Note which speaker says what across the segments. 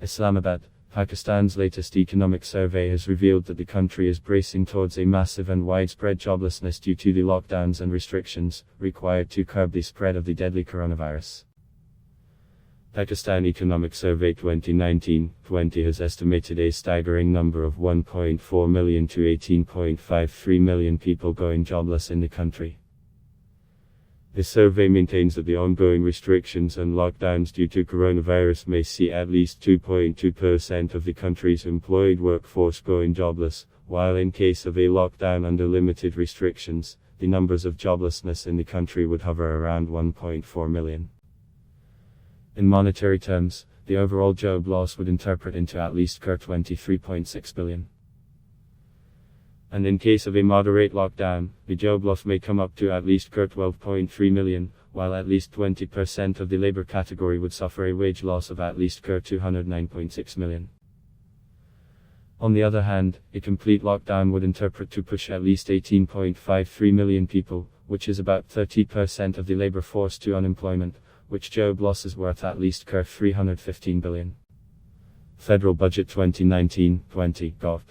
Speaker 1: Islamabad, Pakistan's latest economic survey has revealed that the country is bracing towards a massive and widespread joblessness due to the lockdowns and restrictions required to curb the spread of the deadly coronavirus. Pakistan Economic Survey 2019-20 has estimated a staggering number of 1.4 million to 18.53 million people going jobless in the country. The survey maintains that the ongoing restrictions and lockdowns due to coronavirus may see at least 2.2% of the country's employed workforce going jobless, while in case of a lockdown under limited restrictions, the numbers of joblessness in the country would hover around 1.4 million. In monetary terms, the overall job loss would interpret into at least 23.6 billion. And in case of a moderate lockdown, the job loss may come up to at least 12.3 million, while at least 20% of the labor category would suffer a wage loss of at least 209.6 million. On the other hand, a complete lockdown would interpret to push at least 18.53 million people, which is about 30% of the labor force, to unemployment, which job loss is worth at least 315 billion. Federal Budget 2019-20 Gov.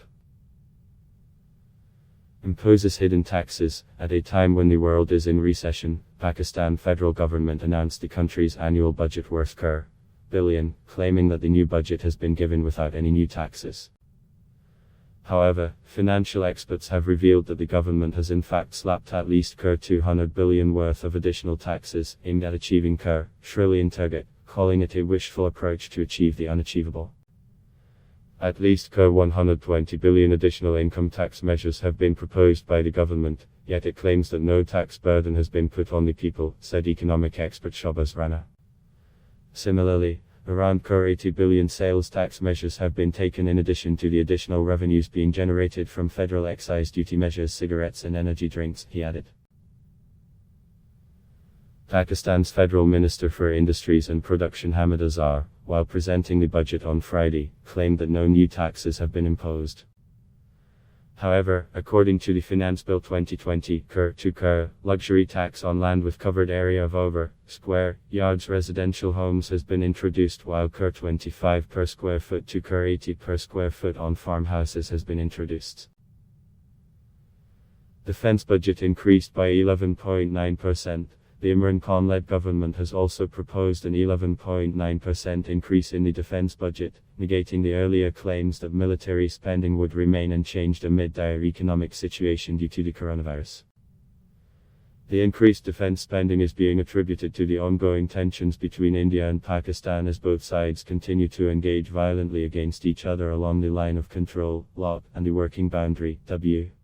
Speaker 1: Imposes hidden taxes. At a time when the world is in recession, Pakistan federal government announced the country's annual budget worth billion, claiming that the new budget has been given without any new taxes. However, financial experts have revealed that the government has in fact slapped at least 200 billion worth of additional taxes, aimed at achieving trillion target, calling it a wishful approach to achieve the unachievable. At least 120 billion additional income tax measures have been proposed by the government, yet it claims that no tax burden has been put on the people, said economic expert Shahbaz Rana. Similarly, around 80 billion sales tax measures have been taken in addition to the additional revenues being generated from federal excise duty measures, cigarettes and energy drinks, he added. Pakistan's Federal Minister for Industries and Production Hamid Azhar, while presenting the budget on Friday, claimed that no new taxes have been imposed. However, according to the Finance Bill 2020, luxury tax on land with covered area of over square yards residential homes has been introduced, while 25 per square foot to 80 per square foot on farmhouses has been introduced. Defense budget increased by 11.9%. The Imran Khan-led government has also proposed an 11.9% increase in the defense budget, negating the earlier claims that military spending would remain unchanged amid dire economic situation due to the coronavirus. The increased defense spending is being attributed to the ongoing tensions between India and Pakistan, as both sides continue to engage violently against each other along the line of control, and the working boundary,